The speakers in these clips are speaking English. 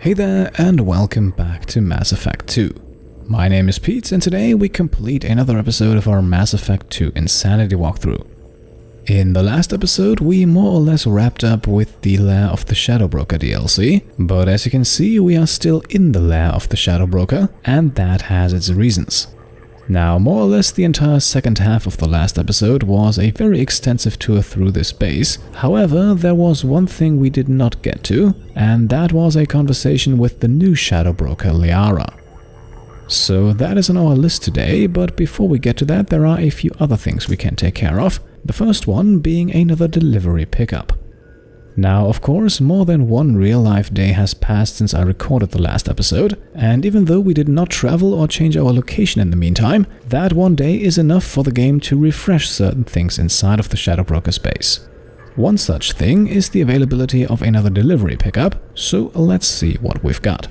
Hey there and welcome back to Mass Effect 2. My name is Pete and today we complete another episode of our Mass Effect 2 Insanity walkthrough. In the last episode we more or less wrapped up with the Lair of the Shadow Broker DLC, but as you can see we are still in the Lair of the Shadow Broker and that has its reasons. Now, more or less the entire second half of the last episode was a very extensive tour through this base. However, there was one thing we did not get to, and that was a conversation with the new Shadow Broker, Liara. So that is on our list today, but before we get to that, there are a few other things we can take care of. The first one being another delivery pickup. Now, of course, more than one real-life day has passed since I recorded the last episode, and even though we did not travel or change our location in the meantime, that one day is enough for the game to refresh certain things inside of the Shadow Broker space. One such thing is the availability of another delivery pickup, so let's see what we've got.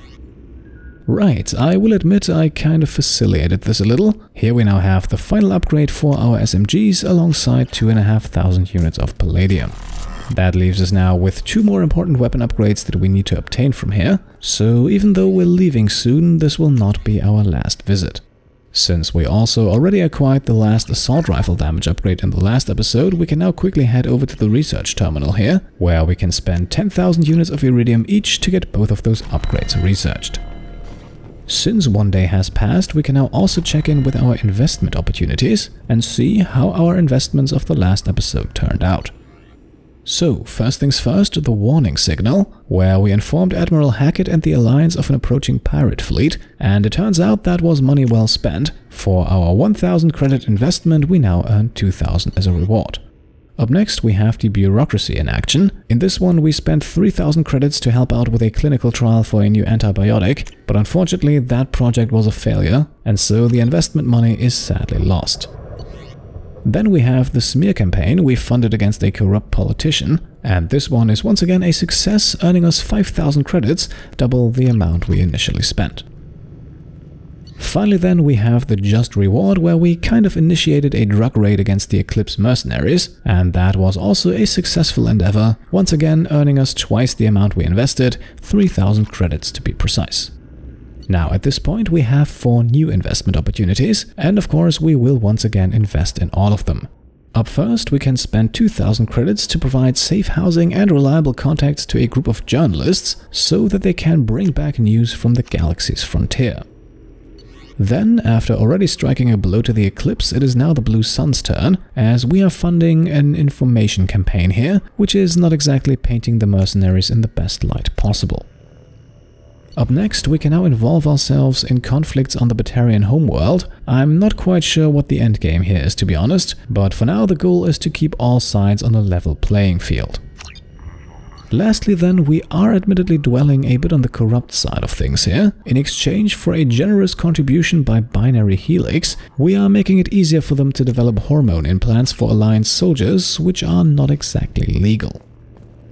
Right, I will admit I kind of facilitated this a little. Here we now have the final upgrade for our SMGs alongside 2,500 units of palladium. That leaves us now with two more important weapon upgrades that we need to obtain from here, so even though we're leaving soon, this will not be our last visit. Since we also already acquired the last assault rifle damage upgrade in the last episode, we can now quickly head over to the research terminal here, where we can spend 10,000 units of iridium each to get both of those upgrades researched. Since one day has passed, we can now also check in with our investment opportunities and see how our investments of the last episode turned out. So, first things first, the warning signal, where we informed Admiral Hackett and the Alliance of an approaching pirate fleet, and it turns out that was money well spent. For our 1,000 credit investment, we now earn 2,000 as a reward. Up next, we have the bureaucracy in action. In this one, we spent 3,000 credits to help out with a clinical trial for a new antibiotic, but unfortunately that project was a failure, and so the investment money is sadly lost. Then we have the smear campaign we funded against a corrupt politician, and this one is once again a success, earning us 5,000 credits, double the amount we initially spent. Finally then we have the just reward, where we kind of initiated a drug raid against the Eclipse mercenaries, and that was also a successful endeavor, once again earning us twice the amount we invested, 3,000 credits to be precise. Now at this point we have 4 new investment opportunities, and of course we will once again invest in all of them. Up first we can spend 2,000 credits to provide safe housing and reliable contacts to a group of journalists so that they can bring back news from the galaxy's frontier. Then, after already striking a blow to the Eclipse, it is now the Blue Sun's turn, as we are funding an information campaign here, which is not exactly painting the mercenaries in the best light possible. Up next, we can now involve ourselves in conflicts on the Batarian homeworld. I'm not quite sure what the endgame here is, to be honest, but for now the goal is to keep all sides on a level playing field. Lastly then, we are admittedly dwelling a bit on the corrupt side of things here. In exchange for a generous contribution by Binary Helix, we are making it easier for them to develop hormone implants for Alliance soldiers, which are not exactly legal.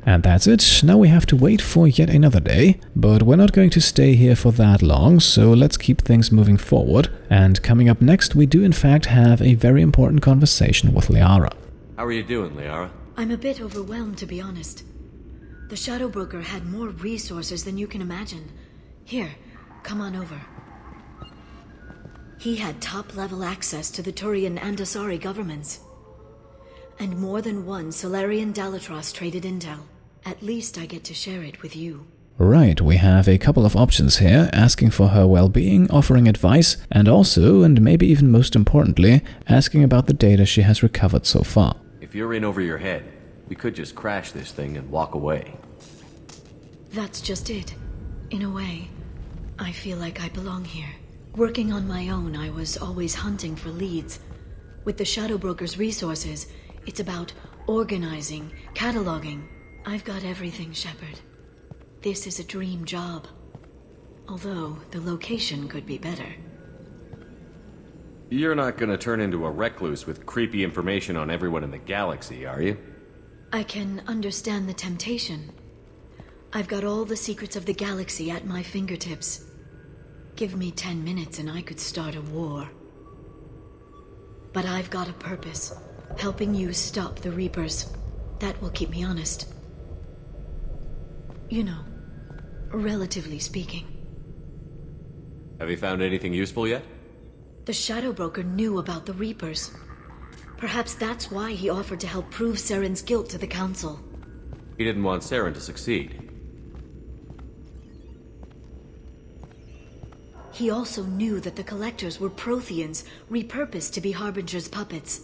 And that's it, now we have to wait for yet another day, but we're not going to stay here for that long, so let's keep things moving forward, and coming up next we do in fact have a very important conversation with Liara. How are you doing, Liara? I'm a bit overwhelmed, to be honest. The Shadow Broker had more resources than you can imagine. Here, come on over. He had top-level access to the Turian and Asari governments. And more than one Solarian Dalatrass traded intel. At least I get to share it with you. Right, we have a couple of options here, asking for her well-being, offering advice, and also, and maybe even most importantly, asking about the data she has recovered so far. If you're in over your head, we could just crash this thing and walk away. That's just it. In a way, I feel like I belong here. Working on my own, I was always hunting for leads. With the Shadow Broker's resources, it's about organizing, cataloging. I've got everything, Shepard. This is a dream job. Although, the location could be better. You're not gonna turn into a recluse with creepy information on everyone in the galaxy, are you? I can understand the temptation. I've got all the secrets of the galaxy at my fingertips. Give me 10 minutes and I could start a war. But I've got a purpose. Helping you stop the Reapers. That will keep me honest. You know, relatively speaking. Have you found anything useful yet? The Shadow Broker knew about the Reapers. Perhaps that's why he offered to help prove Saren's guilt to the Council. He didn't want Saren to succeed. He also knew that the Collectors were Protheans, repurposed to be Harbinger's puppets.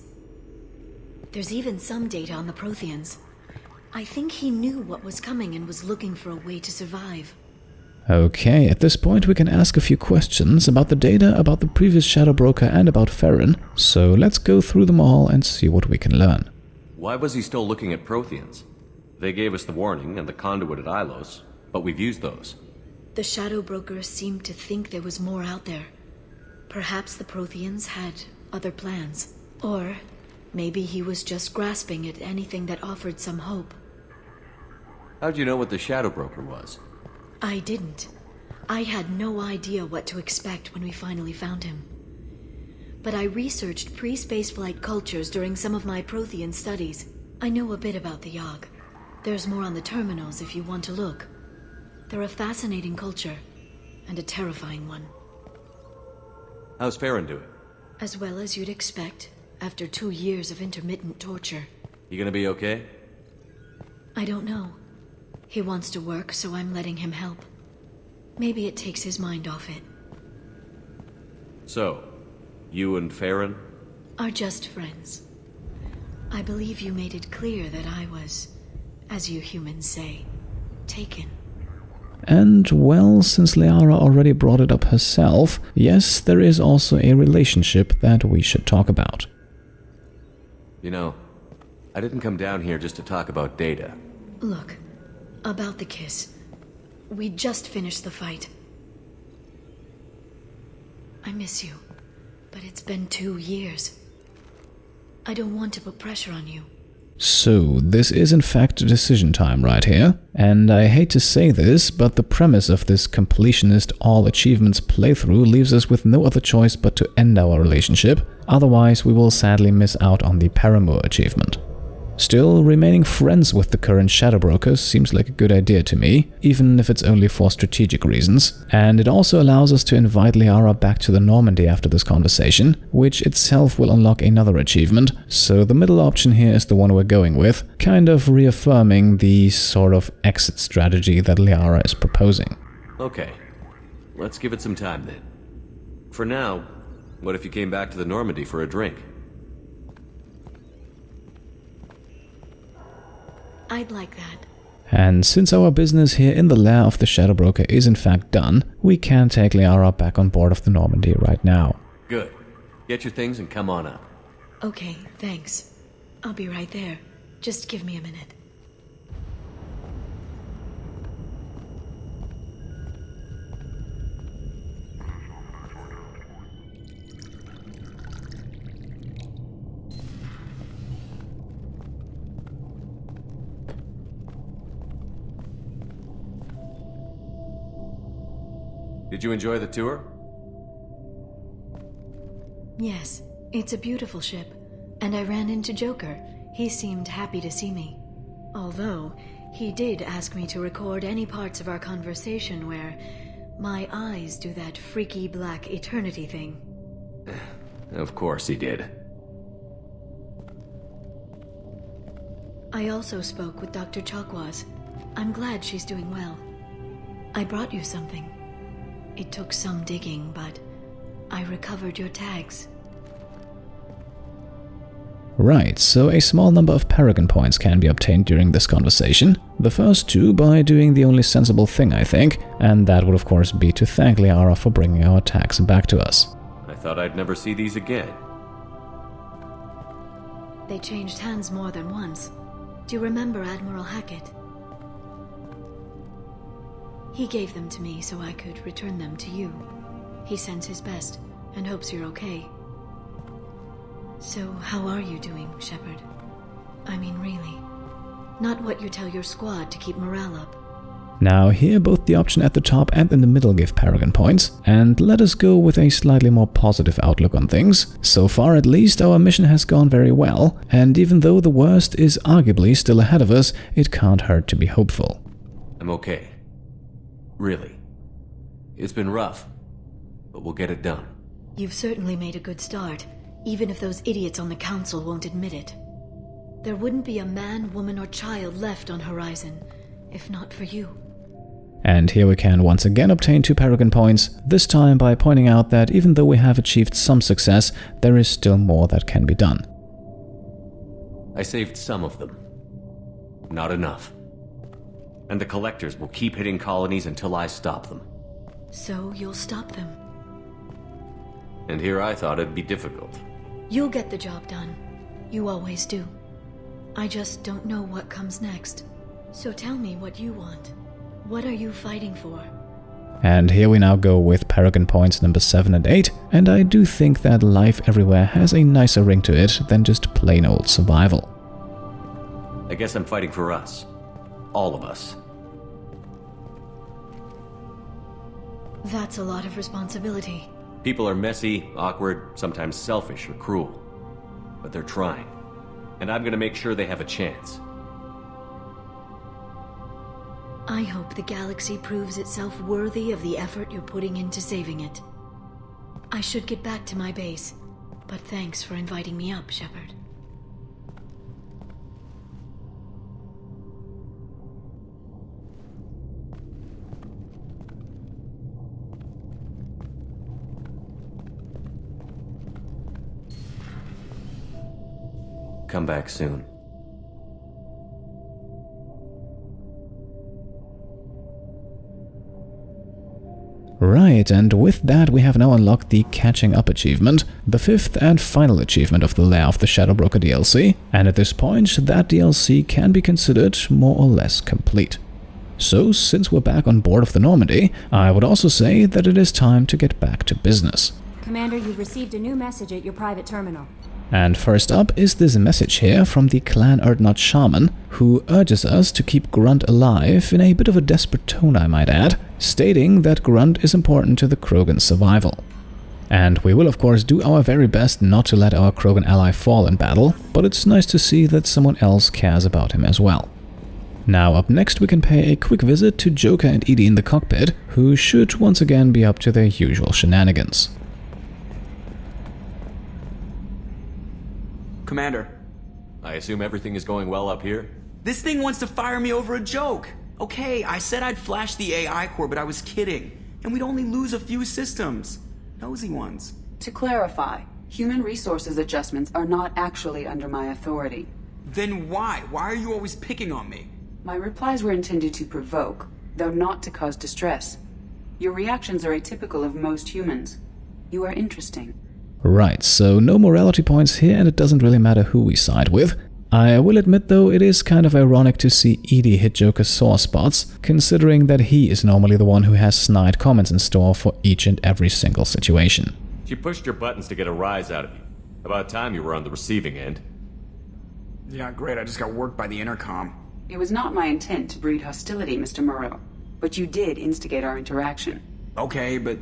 There's even some data on the Protheans. I think he knew what was coming and was looking for a way to survive. Okay, at this point we can ask a few questions about the data, about the previous Shadow Broker, and about Farron. So let's go through them all and see what we can learn. Why was he still looking at Protheans? They gave us the warning and the conduit at Ilos, but we've used those. The Shadow Broker seemed to think there was more out there. Perhaps the Protheans had other plans. Or maybe he was just grasping at anything that offered some hope. How'd you know what the Shadow Broker was? I didn't. I had no idea what to expect when we finally found him. But I researched pre-spaceflight cultures during some of my Prothean studies. I know a bit about the Yogg. There's more on the terminals if you want to look. They're a fascinating culture, and a terrifying one. How's Farron doing? As well as you'd expect, after 2 years of intermittent torture. You gonna be okay? I don't know. He wants to work, so I'm letting him help. Maybe it takes his mind off it. So, you and Farron? Are just friends. I believe you made it clear that I was, as you humans say, taken. And, well, since Liara already brought it up herself, yes, there is also a relationship that we should talk about. You know, I didn't come down here just to talk about data. Look, about the kiss. We just finished the fight. I miss you, but it's been 2 years. I don't want to put pressure on you. So, this is in fact decision time right here, and I hate to say this, but the premise of this completionist all-achievements playthrough leaves us with no other choice but to end our relationship, otherwise we will sadly miss out on the Paramour achievement. Still, remaining friends with the current Shadow Brokers seems like a good idea to me, even if it's only for strategic reasons, and it also allows us to invite Liara back to the Normandy after this conversation, which itself will unlock another achievement, so the middle option here is the one we're going with, kind of reaffirming the sort of exit strategy that Liara is proposing. Okay, let's give it some time then. For now, what if you came back to the Normandy for a drink? I'd like that. And since our business here in the lair of the Shadow Broker is in fact done, we can take Liara back on board of the Normandy right now. Good. Get your things and come on up. Okay, thanks. I'll be right there. Just give me a minute. Did you enjoy the tour? Yes, it's a beautiful ship. And I ran into Joker. He seemed happy to see me. Although, he did ask me to record any parts of our conversation where my eyes do that freaky black eternity thing. Of course he did. I also spoke with Dr. Chakwas. I'm glad she's doing well. I brought you something. It took some digging, but I recovered your tags. Right, so a small number of Paragon points can be obtained during this conversation. The first 2 by doing the only sensible thing, I think, and that would of course be to thank Liara for bringing our tags back to us. I thought I'd never see these again. They changed hands more than once. Do you remember Admiral Hackett? He gave them to me so I could return them to you. He sends his best and hopes you're okay. So how are you doing, Shepard? I mean, really. Not what you tell your squad to keep morale up. Now here both the option at the top and in the middle give Paragon points, and let us go with a slightly more positive outlook on things. So far at least our mission has gone very well, and even though the worst is arguably still ahead of us, it can't hurt to be hopeful. I'm okay. Really. It's been rough, but we'll get it done. You've certainly made a good start, even if those idiots on the council won't admit it. There wouldn't be a man, woman, or child left on Horizon, if not for you. And here we can once again obtain 2 Paragon points, this time by pointing out that even though we have achieved some success, there is still more that can be done. I saved some of them. Not enough. And the collectors will keep hitting colonies until I stop them. So you'll stop them. And here I thought it'd be difficult. You'll get the job done. You always do. I just don't know what comes next. So tell me what you want. What are you fighting for? And here we now go with Paragon points number 7 and 8, and I do think that life everywhere has a nicer ring to it than just plain old survival. I guess I'm fighting for us. All of us. That's a lot of responsibility. People are messy, awkward, sometimes selfish or cruel. But they're trying. And I'm gonna make sure they have a chance. I hope the galaxy proves itself worthy of the effort you're putting into saving it. I should get back to my base, but thanks for inviting me up, Shepard. Come back soon. Right, and with that we have now unlocked the Catching Up achievement, the 5th and final achievement of the Lair of the Shadow Broker DLC, and at this point that DLC can be considered more or less complete. So, since we're back on board of the Normandy, I would also say that it is time to get back to business. Commander, you've received a new message at your private terminal. And first up is this message here from the Clan Erdnot Shaman, who urges us to keep Grunt alive in a bit of a desperate tone, I might add, stating that Grunt is important to the Krogan's survival. And we will of course do our very best not to let our Krogan ally fall in battle, but it's nice to see that someone else cares about him as well. Now up next we can pay a quick visit to Joker and Edie in the cockpit, who should once again be up to their usual shenanigans. Commander. I assume everything is going well up here? This thing wants to fire me over a joke. Okay, I said I'd flash the AI core, but I was kidding. And we'd only lose a few systems. Nosy ones. To clarify, human resources adjustments are not actually under my authority. Then why? Why are you always picking on me? My replies were intended to provoke, though not to cause distress. Your reactions are atypical of most humans. You are interesting. Right, so no morality points here and it doesn't really matter who we side with. I will admit though, it is kind of ironic to see Edie hit Joker's sore spots, considering that he is normally the one who has snide comments in store for each and every single situation. She pushed your buttons to get a rise out of you. About time you were on the receiving end. Yeah, great, I just got worked by the intercom. It was not my intent to breed hostility, Mr. Moreau, but you did instigate our interaction. Okay, but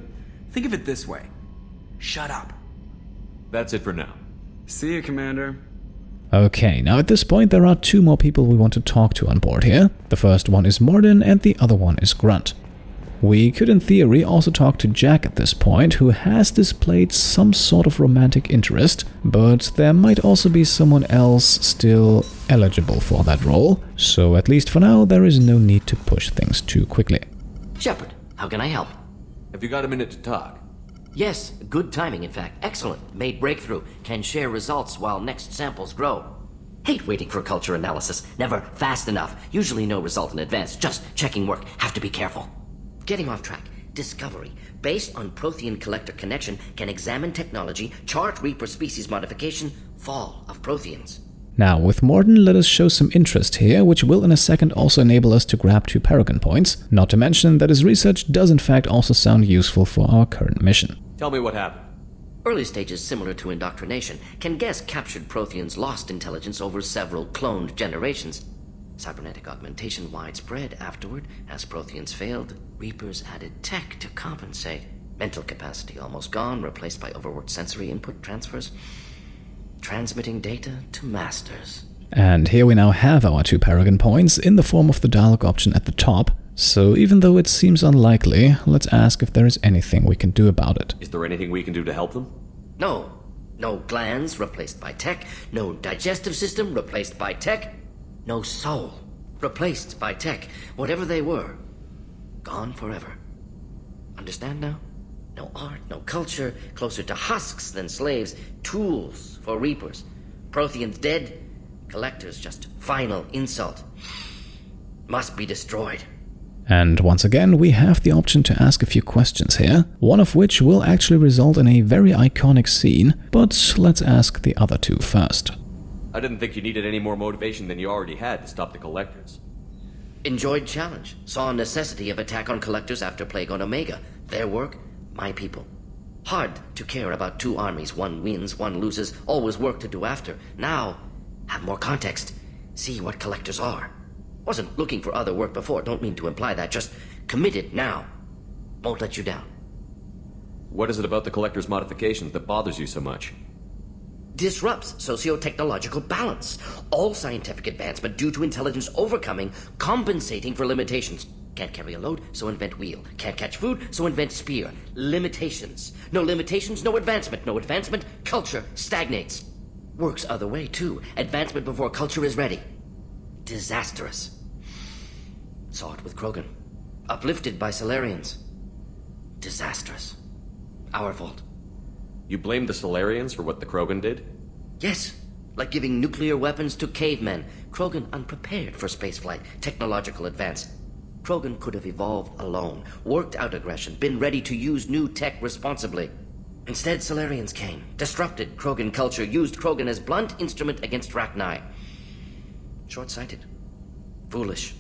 think of it this way. Shut up. That's it for now. See you, Commander. Okay, now at this point there are 2 more people we want to talk to on board here. The first one is Mordin and the other one is Grunt. We could in theory also talk to Jack at this point, who has displayed some sort of romantic interest, but there might also be someone else still eligible for that role, so at least for now there is no need to push things too quickly. Shepard, how can I help? Have you got a minute to talk? Yes, good timing in fact. Excellent. Made breakthrough. Can share results while next samples grow. Hate waiting for culture analysis. Never fast enough. Usually no result in advance. Just checking work. Have to be careful. Getting off track. Discovery. Based on Prothean collector connection, can examine technology, chart Reaper species modification, fall of Protheans. Now, with Mordin, let us show some interest here, which will in a second also enable us to grab 2 Paragon points, not to mention that his research does in fact also sound useful for our current mission. Tell me what happened. Early stages similar to indoctrination, can guess captured Protheans lost intelligence over several cloned generations. Cybernetic augmentation widespread afterward. As Protheans failed, Reapers added tech to compensate. Mental capacity almost gone, replaced by overworked sensory input transfers. Transmitting data to masters. And here we now have our 2 Paragon points in the form of the dialogue option at the top, So even though it seems unlikely, let's ask if there is anything we can do about it. Is there anything we can do to help them? No. No glands replaced by tech. No digestive system replaced by tech. No soul replaced by tech. Whatever they were, gone forever. Understand now? No art, no culture, closer to husks than slaves, tools for reapers. Protheans dead, collectors just final insult. Must be destroyed. And once again, we have the option to ask a few questions here, one of which will actually result in a very iconic scene, but let's ask the other two first. I didn't think you needed any more motivation than you already had to stop the collectors. Enjoyed challenge. Saw necessity of attack on collectors after Plague on Omega. Their work, my people. Hard to care about two armies. One wins, one loses. Always work to do after. Now, have more context. See what collectors are. Wasn't looking for other work before. Don't mean to imply that. Just committed now. Won't let you down. What is it about the collector's modifications that bothers you so much? Disrupts socio-technological balance. All scientific advancement due to intelligence overcoming, compensating for limitations. Can't carry a load, so invent wheel. Can't catch food, so invent spear. Limitations. No limitations, no advancement. No advancement, culture stagnates. Works other way, too. Advancement before culture is ready. Disastrous. Saw it with Krogan. Uplifted by Solarians. Disastrous. Our fault. You blame the Solarians for what the Krogan did? Yes. Like giving nuclear weapons to cavemen. Krogan unprepared for spaceflight, technological advance. Krogan could have evolved alone, worked out aggression, been ready to use new tech responsibly. Instead, Solarians came, disrupted Krogan culture, used Krogan as blunt instrument against Rachni. Short-sighted. Foolish.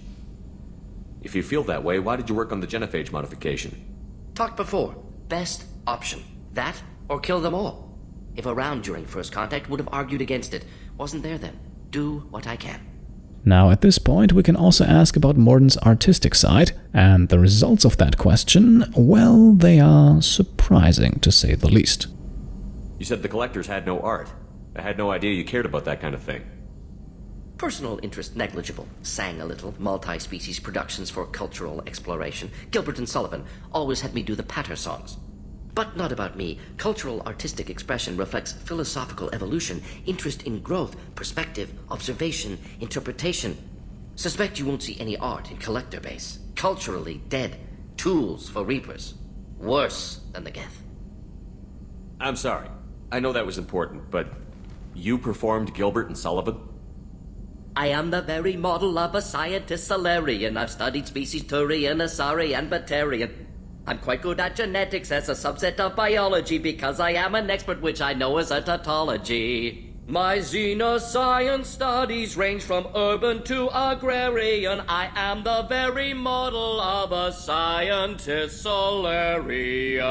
If you feel that way, why did you work on the genophage modification? Talked before. Best option. That, or kill them all. If around during first contact, would have argued against it. Wasn't there then. Do what I can. Now at this point we can also ask about Mordin's artistic side, and the results of that question, well, they are surprising to say the least. You said the collectors had no art. I had no idea you cared about that kind of thing. Personal interest negligible. Sang a little. Multi-species productions for cultural exploration. Gilbert and Sullivan always had me do the patter songs. But not about me. Cultural artistic expression reflects philosophical evolution, interest in growth, perspective, observation, interpretation. Suspect you won't see any art in collector base. Culturally dead. Tools for reapers. Worse than the Geth. I'm sorry. I know that was important, but you performed Gilbert and Sullivan? I am the very model of a scientist Solarian. I've studied species Turian, Asari, and Batarian. I'm quite good at genetics as a subset of biology because I am an expert, which I know is a tautology. My xenoscience studies range from urban to agrarian. I am the very model of a scientist Solarian.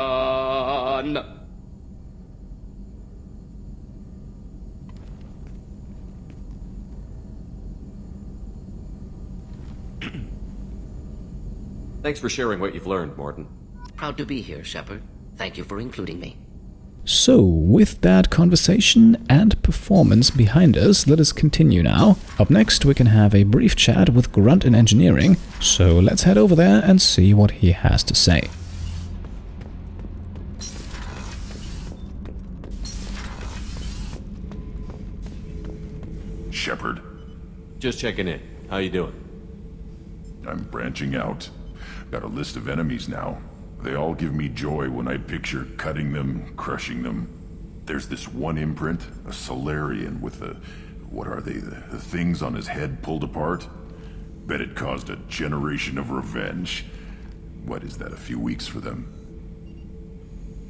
Thanks for sharing what you've learned, Mordin. Proud to be here, Shepard. Thank you for including me. So, with that conversation and performance behind us, let us continue now. Up next, we can have a brief chat with Grunt in engineering, so let's head over there and see what he has to say. Shepard. Just checking in. How you doing? I'm branching out. Got a list of enemies now. They all give me joy when I picture cutting them, crushing them. There's this one imprint, a Solarian with the... what are they? The things on his head pulled apart? Bet it caused a generation of revenge. What is that, a few weeks for them?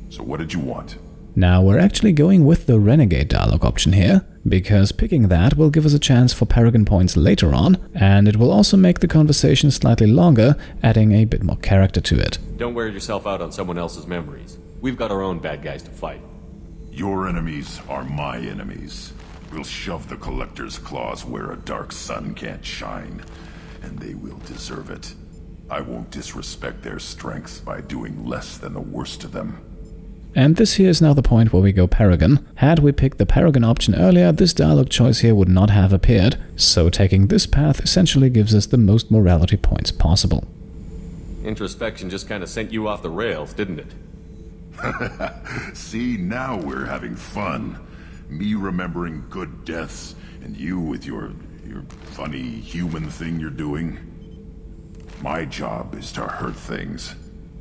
So what did you want? Now we're actually going with the Renegade dialogue option here, because picking that will give us a chance for Paragon points later on, and it will also make the conversation slightly longer, adding a bit more character to it. Don't wear yourself out on someone else's memories. We've got our own bad guys to fight. Your enemies are my enemies. We'll shove the Collector's claws where a dark sun can't shine, and they will deserve it. I won't disrespect their strengths by doing less than the worst to them. And this here is now the point where we go Paragon. Had we picked the Paragon option earlier, this dialogue choice here would not have appeared, so taking this path essentially gives us the most morality points possible. Introspection just kind of sent you off the rails, didn't it? See, now we're having fun. Me remembering good deaths, and you with your funny human thing you're doing. My job is to hurt things.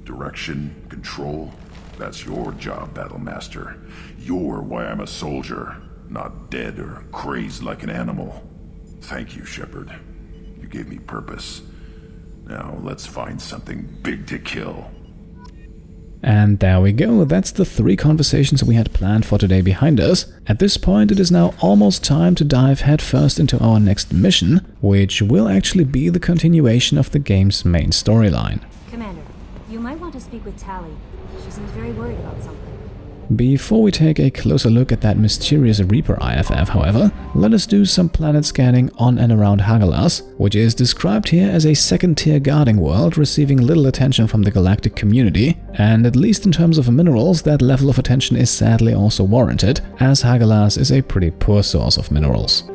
Direction, control, that's your job, Battlemaster. You're why I'm a soldier, not dead or crazed like an animal. Thank you, Shepard. You gave me purpose. Now let's find something big to kill. And there we go, that's the 3 conversations we had planned for today behind us. At this point it is now almost time to dive headfirst into our next mission, which will actually be the continuation of the game's main storyline. Commander, you might want to speak with Tali. She seems very worried about something. Before we take a closer look at that mysterious Reaper IFF, however, let us do some planet scanning on and around Haurglass, which is described here as a second-tier guarding world receiving little attention from the galactic community, and at least in terms of minerals, that level of attention is sadly also warranted, as Haurglass is a pretty poor source of minerals.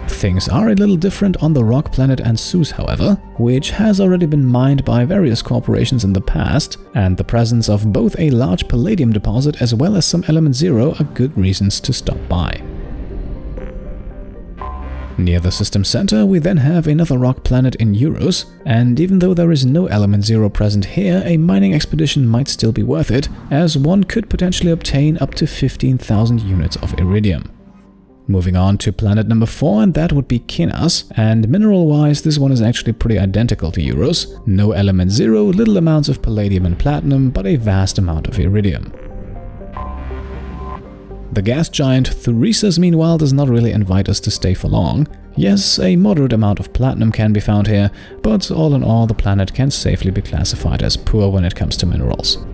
Things are a little different on the rock planet Ansuz, however, which has already been mined by various corporations in the past, and the presence of both a large palladium deposit as well as some Element Zero are good reasons to stop by. Near the system center we then have another rock planet in Euros, and even though there is no Element Zero present here, a mining expedition might still be worth it, as one could potentially obtain up to 15,000 units of iridium. Moving on to planet number 4, and that would be Kinas, and mineral-wise this one is actually pretty identical to Euros. No Element Zero, little amounts of palladium and platinum, but a vast amount of iridium. The gas giant Thurisas meanwhile does not really invite us to stay for long. Yes, a moderate amount of platinum can be found here, but all in all the planet can safely be classified as poor when it comes to minerals.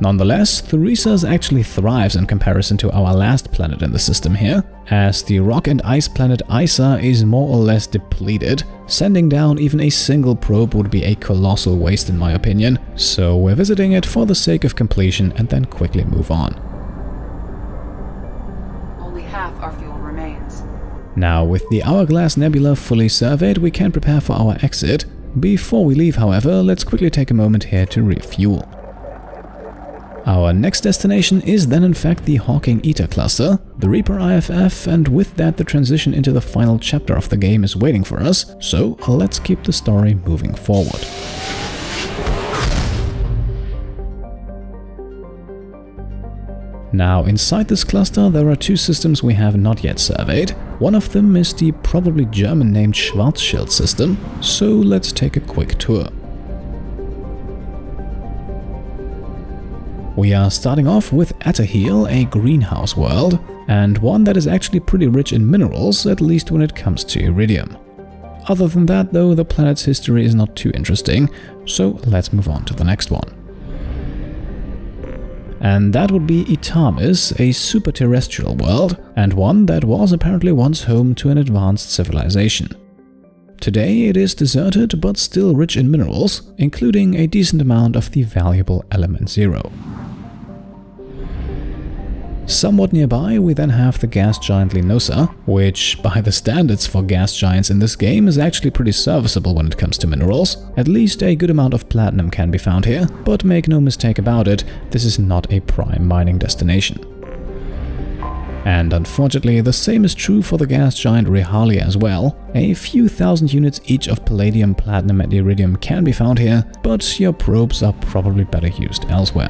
Nonetheless, Thurisas actually thrives in comparison to our last planet in the system here, as the rock and ice planet Isa is more or less depleted. Sending down even a single probe would be a colossal waste in my opinion, so we're visiting it for the sake of completion and then quickly move on. Only half our fuel remains. Now, with the Hourglass Nebula fully surveyed, we can prepare for our exit. Before we leave, however, let's quickly take a moment here to refuel. Our next destination is then in fact the Hawking Eta cluster, the Reaper IFF, and with that the transition into the final chapter of the game is waiting for us, so let's keep the story moving forward. Now, inside this cluster there are 2 systems we have not yet surveyed. One of them is the probably German named Schwarzschild system, so let's take a quick tour. We are starting off with Atahil, a greenhouse world, and one that is actually pretty rich in minerals, at least when it comes to iridium. Other than that though, the planet's history is not too interesting, so let's move on to the next one. And that would be Itamis, a super-terrestrial world, and one that was apparently once home to an advanced civilization. Today it is deserted but still rich in minerals, including a decent amount of the valuable Element Zero. Somewhat nearby we then have the gas giant Linosa, which by the standards for gas giants in this game is actually pretty serviceable when it comes to minerals. At least a good amount of platinum can be found here, but make no mistake about it, this is not a prime mining destination. And unfortunately, the same is true for the gas giant Rehalia as well. A few thousand units each of palladium, platinum and iridium can be found here, but your probes are probably better used elsewhere.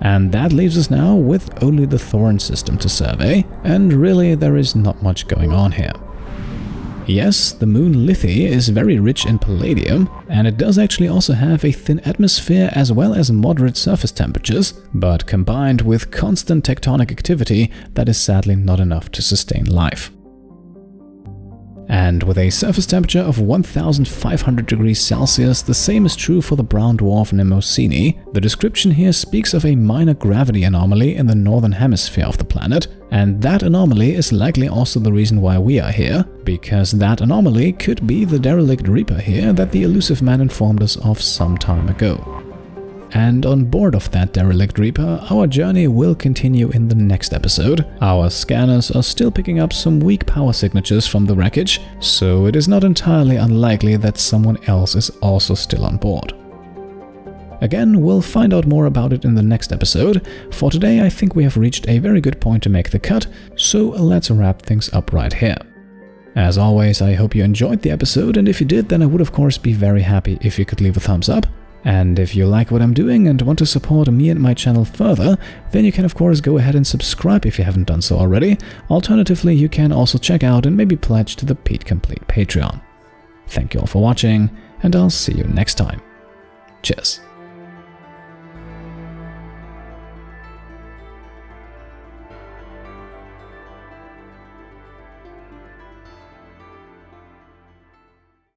And that leaves us now with only the Thorne system to survey, and really there is not much going on here. Yes, the moon Lithi is very rich in palladium, and it does actually also have a thin atmosphere as well as moderate surface temperatures, but combined with constant tectonic activity, that is sadly not enough to sustain life. And with a surface temperature of 1500 degrees Celsius, the same is true for the brown dwarf Mnemosyne. The description here speaks of a minor gravity anomaly in the northern hemisphere of the planet, and that anomaly is likely also the reason why we are here, because that anomaly could be the Derelict Reaper here that the Illusive Man informed us of some time ago. And on board of that Derelict Reaper, our journey will continue in the next episode. Our scanners are still picking up some weak power signatures from the wreckage, so it is not entirely unlikely that someone else is also still on board. Again, we'll find out more about it in the next episode. For today, I think we have reached a very good point to make the cut, so let's wrap things up right here. As always, I hope you enjoyed the episode, and if you did, then I would of course be very happy if you could leave a thumbs up. And if you like what I'm doing and want to support me and my channel further, then you can of course go ahead and subscribe if you haven't done so already. Alternatively, you can also check out and maybe pledge to the Pete Complete Patreon. Thank you all for watching, and I'll see you next time. Cheers.